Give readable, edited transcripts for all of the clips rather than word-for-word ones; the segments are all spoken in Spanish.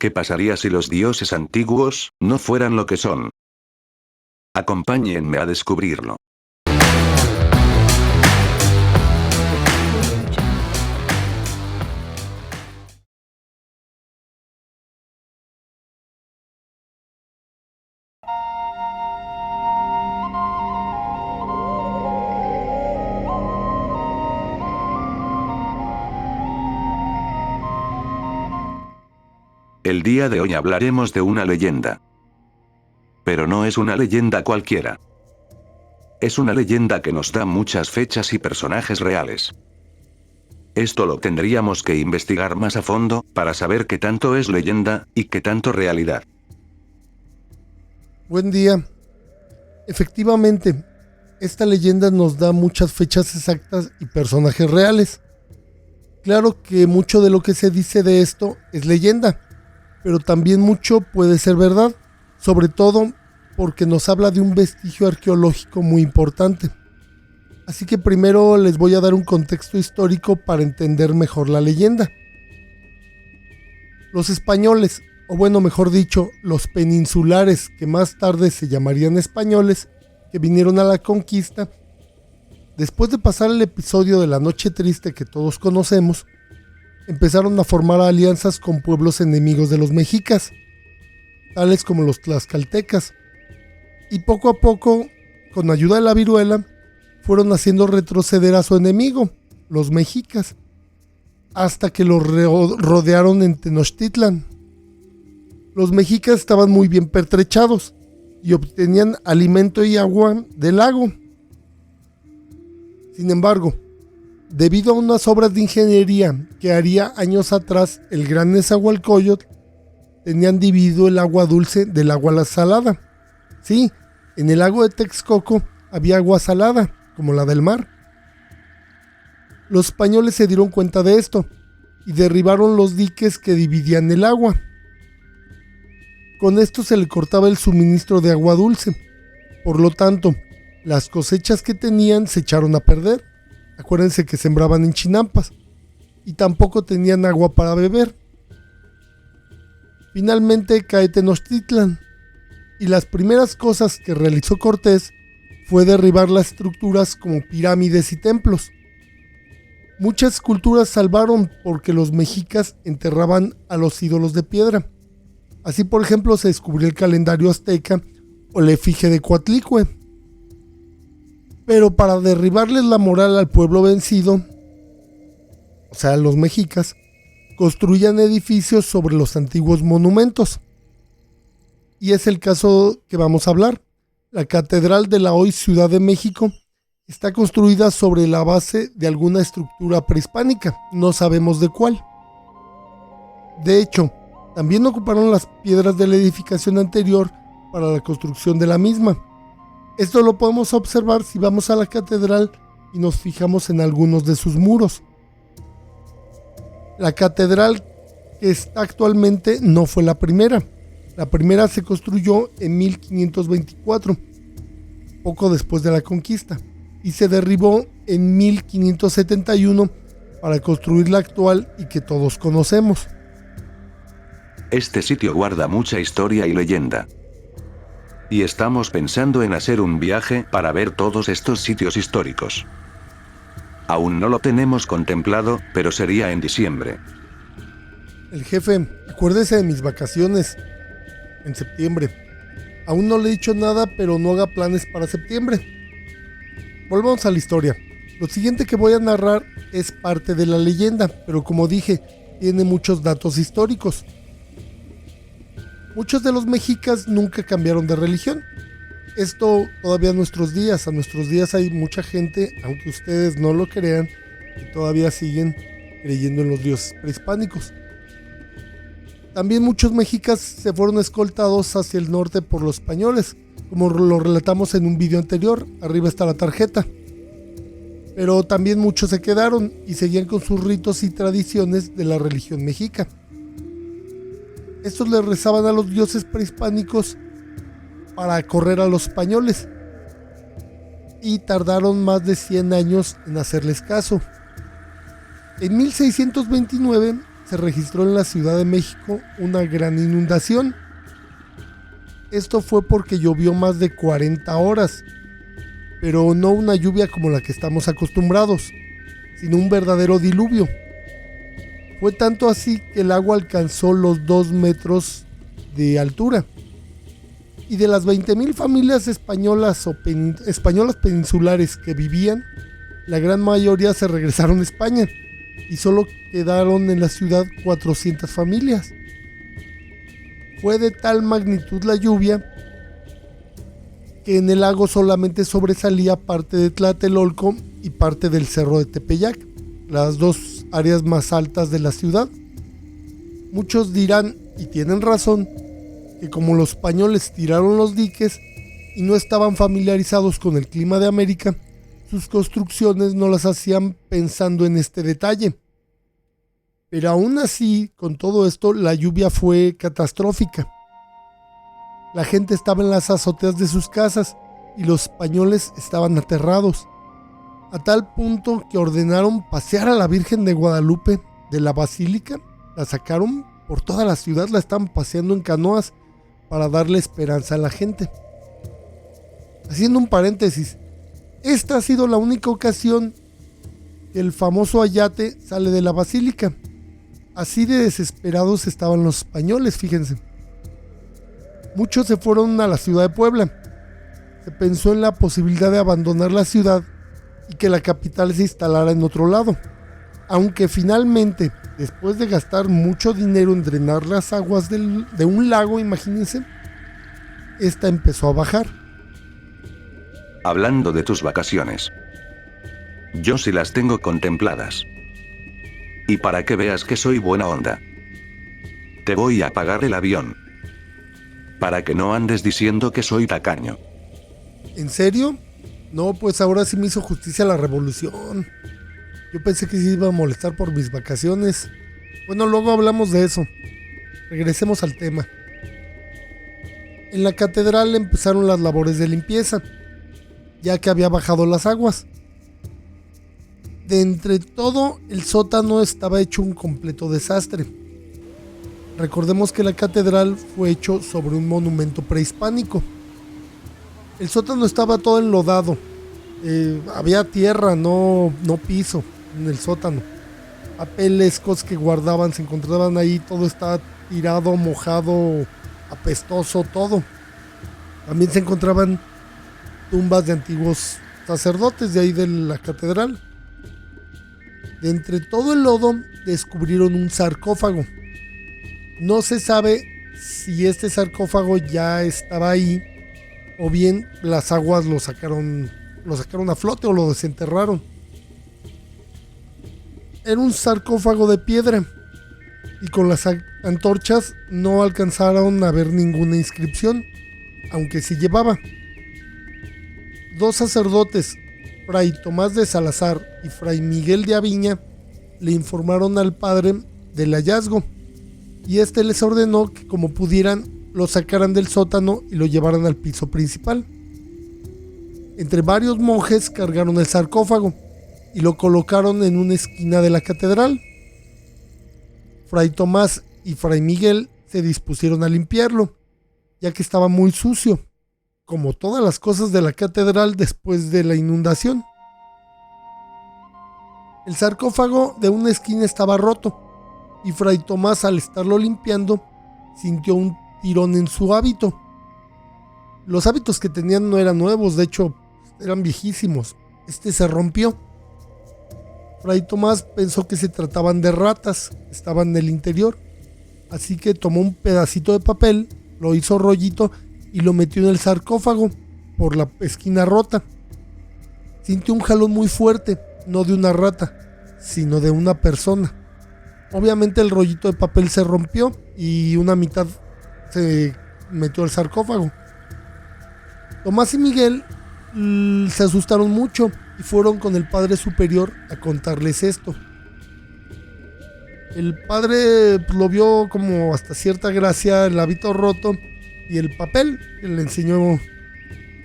¿Qué pasaría si los dioses antiguos no fueran lo que son? Acompáñenme a descubrirlo. El día de hoy hablaremos de una leyenda. Pero no es una leyenda cualquiera. Es una leyenda que nos da muchas fechas y personajes reales. Esto lo tendríamos que investigar más a fondo, para saber qué tanto es leyenda, y qué tanto realidad. Buen día. Efectivamente, esta leyenda nos da muchas fechas exactas y personajes reales. Claro que mucho de lo que se dice de esto es leyenda, pero también mucho puede ser verdad, sobre todo porque nos habla de un vestigio arqueológico muy importante. Así que primero les voy a dar un contexto histórico para entender mejor la leyenda. Los españoles, o bueno, mejor dicho, los peninsulares, que más tarde se llamarían españoles, que vinieron a la conquista, después de pasar el episodio de la Noche Triste que todos conocemos, empezaron a formar alianzas con pueblos enemigos de los mexicas, tales como los tlaxcaltecas, y poco a poco, con ayuda de la viruela, fueron haciendo retroceder a su enemigo, los mexicas, hasta que los rodearon en Tenochtitlan. Los mexicas estaban muy bien pertrechados y obtenían alimento y agua del lago. Sin embargo, debido a unas obras de ingeniería que haría años atrás el gran Nezahualcóyotl, tenían dividido el agua dulce del agua salada. Sí, en el lago de Texcoco había agua salada, como la del mar. Los españoles se dieron cuenta de esto y derribaron los diques que dividían el agua. Con esto se le cortaba el suministro de agua dulce. Por lo tanto, las cosechas que tenían se echaron a perder. Acuérdense que sembraban en chinampas y tampoco tenían agua para beber. Finalmente cae Tenochtitlan y las primeras cosas que realizó Cortés fue derribar las estructuras como pirámides y templos. Muchas culturas salvaron porque los mexicas enterraban a los ídolos de piedra. Así, por ejemplo, se descubrió el calendario azteca o la efigie de Coatlicue. Pero para derribarles la moral al pueblo vencido, o sea, los mexicas, construían edificios sobre los antiguos monumentos. Y es el caso que vamos a hablar. La Catedral de la hoy Ciudad de México está construida sobre la base de alguna estructura prehispánica, no sabemos de cuál. De hecho, también ocuparon las piedras de la edificación anterior para la construcción de la misma. Esto lo podemos observar si vamos a la catedral y nos fijamos en algunos de sus muros. La catedral que está actualmente no fue la primera. La primera se construyó en 1524, poco después de la conquista, y se derribó en 1571 para construir la actual y que todos conocemos. Este sitio guarda mucha historia y leyenda. Y estamos pensando en hacer un viaje para ver todos estos sitios históricos. Aún no lo tenemos contemplado, pero sería en diciembre. El jefe, acuérdese de mis vacaciones en septiembre. Aún no le he dicho nada, pero no haga planes para septiembre. Volvamos a la historia. Lo siguiente que voy a narrar es parte de la leyenda, pero como dije, tiene muchos datos históricos. Muchos de los mexicas nunca cambiaron de religión. Esto todavía a nuestros días hay mucha gente, aunque ustedes no lo crean, que todavía siguen creyendo en los dioses prehispánicos. También muchos mexicas se fueron escoltados hacia el norte por los españoles, como lo relatamos en un video anterior, arriba está la tarjeta. Pero también muchos se quedaron y seguían con sus ritos y tradiciones de la religión mexica. Estos le rezaban a los dioses prehispánicos para correr a los españoles y tardaron más de 100 años en hacerles caso. En 1629 se registró en la Ciudad de México una gran inundación. Esto fue porque llovió más de 40 horas, pero no una lluvia como la que estamos acostumbrados, sino un verdadero diluvio. Fue tanto así que el agua alcanzó los 2 metros de altura. Y de las 20,000 familias españolas españolas peninsulares que vivían, la gran mayoría se regresaron a España y solo quedaron en la ciudad 400 familias. Fue de tal magnitud la lluvia que en el lago solamente sobresalía parte de Tlatelolco y parte del cerro de Tepeyac, las dos áreas más altas de la ciudad. Muchos dirán, y tienen razón, que como los españoles tiraron los diques y no estaban familiarizados con el clima de América, sus construcciones no las hacían pensando en este detalle. Pero aún así, con todo esto, la lluvia fue catastrófica. La gente estaba en las azoteas de sus casas y los españoles estaban aterrados, a tal punto que ordenaron pasear a la Virgen de Guadalupe de la Basílica. La sacaron por toda la ciudad, la estaban paseando en canoas para darle esperanza a la gente. Haciendo un paréntesis, esta ha sido la única ocasión que el famoso ayate sale de la basílica. Así de desesperados estaban los españoles, fíjense. Muchos se fueron a la ciudad de Puebla. Se pensó en la posibilidad de abandonar la ciudad y que la capital se instalara en otro lado. Aunque finalmente, después de gastar mucho dinero en drenar las aguas de un lago, imagínense, esta empezó a bajar. Hablando de tus vacaciones. Yo sí las tengo contempladas. Y para que veas que soy buena onda, te voy a pagar el avión. Para que no andes diciendo que soy tacaño. ¿En serio? No, pues ahora sí me hizo justicia la revolución. Yo pensé que se iba a molestar por mis vacaciones. Bueno, luego hablamos de eso. Regresemos al tema. En la catedral empezaron las labores de limpieza, ya que había bajado las aguas. De entre todo, el sótano estaba hecho un completo desastre. Recordemos que la catedral fue hecho sobre un monumento prehispánico. El sótano estaba todo enlodado. Había tierra, no piso en el sótano. Papeles, cosas que guardaban, se encontraban ahí, todo estaba tirado, mojado, apestoso, todo. También se encontraban tumbas de antiguos sacerdotes de ahí de la catedral. De entre todo el lodo descubrieron un sarcófago. No se sabe si este sarcófago ya estaba ahí o bien las aguas lo sacaron a flote o lo desenterraron. Era un sarcófago de piedra y con las antorchas no alcanzaron a ver ninguna inscripción, aunque sí llevaba. 2 sacerdotes, Fray Tomás de Salazar y Fray Miguel de Aviña, le informaron al padre del hallazgo y este les ordenó que como pudieran lo sacaran del sótano y lo llevaran al piso principal. Entre varios monjes cargaron el sarcófago y lo colocaron en una esquina de la catedral. Fray Tomás y Fray Miguel se dispusieron a limpiarlo, ya que estaba muy sucio, como todas las cosas de la catedral después de la inundación. El sarcófago de una esquina estaba roto y Fray Tomás, al estarlo limpiando, sintió un tirón en su hábito. Los hábitos que tenían no eran nuevos, de hecho eran viejísimos. Este se rompió. Fray Tomás pensó que se trataban de ratas, estaban en el interior, así que tomó un pedacito de papel, lo hizo rollito y lo metió en el sarcófago por la esquina rota. Sintió un jalón muy fuerte, no de una rata, sino de una persona. Obviamente el rollito de papel se rompió y una mitad se metió al sarcófago. Tomás y Miguel se asustaron mucho y fueron con el padre superior a contarles esto. El padre lo vio como hasta cierta gracia el hábito roto y el papel que le enseñó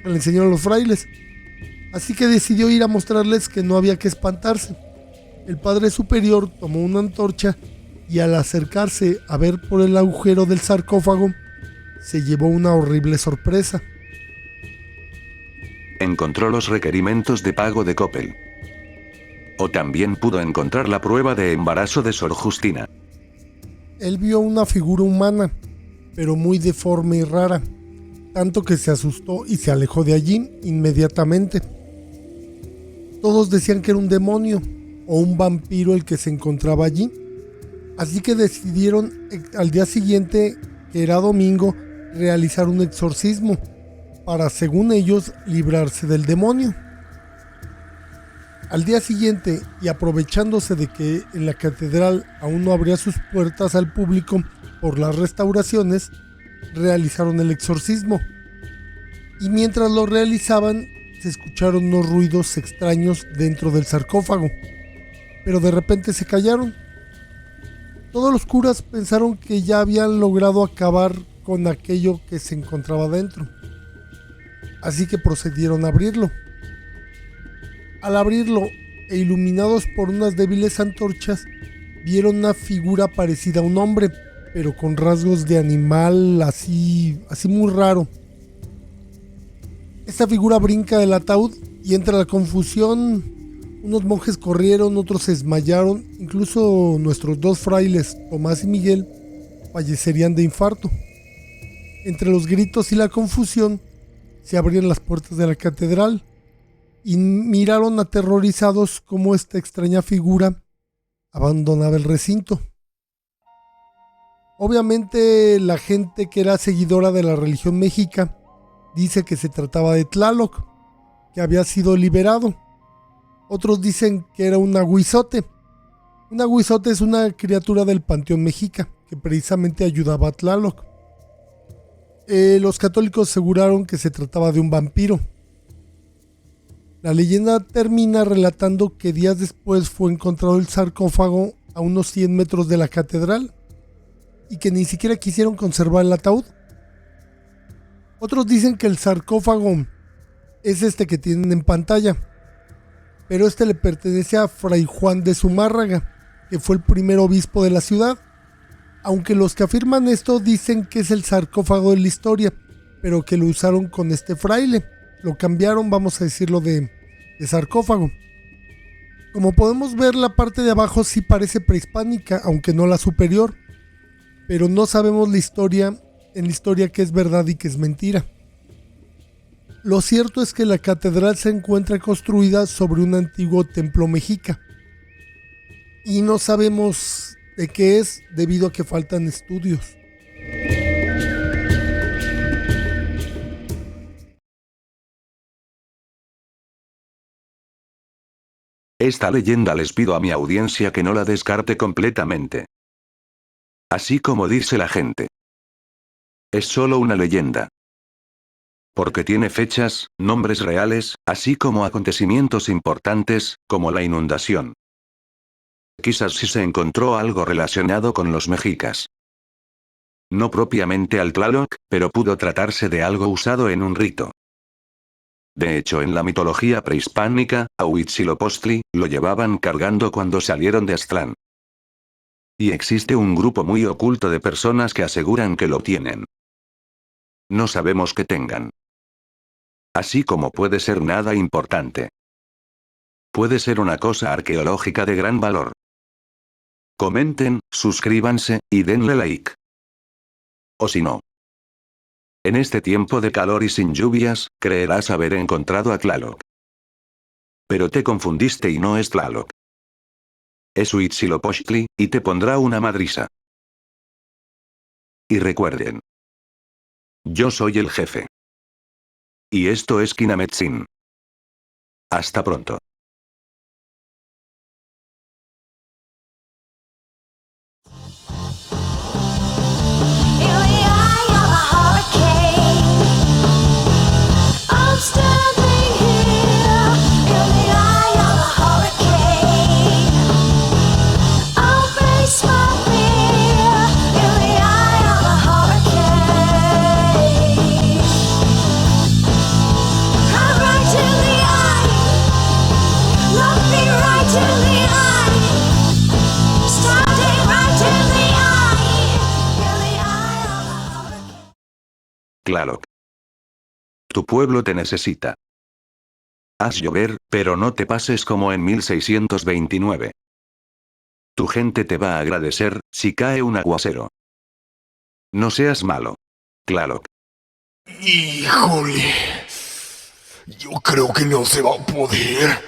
a los frailes. Así que decidió ir a mostrarles que no había que espantarse. El padre superior tomó una antorcha y al acercarse a ver por el agujero del sarcófago, se llevó una horrible sorpresa. Encontró los requerimientos de pago de Coppel. O también pudo encontrar la prueba de embarazo de Sor Justina. Él vio una figura humana, pero muy deforme y rara, tanto que se asustó y se alejó de allí inmediatamente. Todos decían que era un demonio o un vampiro el que se encontraba allí, así que decidieron al día siguiente, que era domingo, realizar un exorcismo para, según ellos, librarse del demonio. Al día siguiente, y aprovechándose de que en la catedral aún no abría sus puertas al público por las restauraciones, realizaron el exorcismo. Y mientras lo realizaban, se escucharon unos ruidos extraños dentro del sarcófago, pero de repente se callaron. Todos los curas pensaron que ya habían logrado acabar con aquello que se encontraba dentro, así que procedieron a abrirlo. Al abrirlo, e iluminados por unas débiles antorchas, vieron una figura parecida a un hombre, pero con rasgos de animal así muy raro. Esta figura brinca del ataúd y entre la confusión, unos monjes corrieron, otros se desmayaron, incluso nuestros dos frailes, Tomás y Miguel, fallecerían de infarto. Entre los gritos y la confusión, se abrían las puertas de la catedral y miraron aterrorizados cómo esta extraña figura abandonaba el recinto. Obviamente la gente que era seguidora de la religión mexica dice que se trataba de Tlaloc, que había sido liberado. Otros dicen que era un agüizote. Un agüizote es una criatura del panteón mexica que precisamente ayudaba a Tlaloc. Los católicos aseguraron que se trataba de un vampiro. La leyenda termina relatando que días después fue encontrado el sarcófago a unos 100 metros de la catedral y que ni siquiera quisieron conservar el ataúd. Otros dicen que el sarcófago es este que tienen en pantalla, pero este le pertenece a Fray Juan de Zumárraga, que fue el primer obispo de la ciudad. Aunque los que afirman esto dicen que es el sarcófago de la historia, pero que lo usaron con este fraile. Lo cambiaron, vamos a decirlo, de sarcófago. Como podemos ver, la parte de abajo sí parece prehispánica, aunque no la superior. Pero no sabemos la historia qué es verdad y qué es mentira. Lo cierto es que la catedral se encuentra construida sobre un antiguo templo mexica. Y no sabemos de qué es debido a que faltan estudios. Esta leyenda les pido a mi audiencia que no la descarte completamente. Así como dice la gente. Es solo una leyenda. Porque tiene fechas, nombres reales, así como acontecimientos importantes, como la inundación. Quizás si se encontró algo relacionado con los mexicas. No propiamente al Tlaloc, pero pudo tratarse de algo usado en un rito. De hecho, en la mitología prehispánica, a Huitzilopochtli lo llevaban cargando cuando salieron de Aztlán. Y existe un grupo muy oculto de personas que aseguran que lo tienen. No sabemos qué tengan. Así como puede ser nada importante. Puede ser una cosa arqueológica de gran valor. Comenten, suscríbanse, y denle like. O si no. En este tiempo de calor y sin lluvias, creerás haber encontrado a Tlaloc. Pero te confundiste y no es Tlaloc. Es Huitzilopochtli, y te pondrá una madriza. Y recuerden. Yo soy el jefe. Y esto es Kinametsin. Hasta pronto. Tlaloc. Tu pueblo te necesita. Haz llover, pero no te pases como en 1629. Tu gente te va a agradecer, si cae un aguacero. No seas malo. Tlaloc. Híjole. Yo creo que no se va a poder.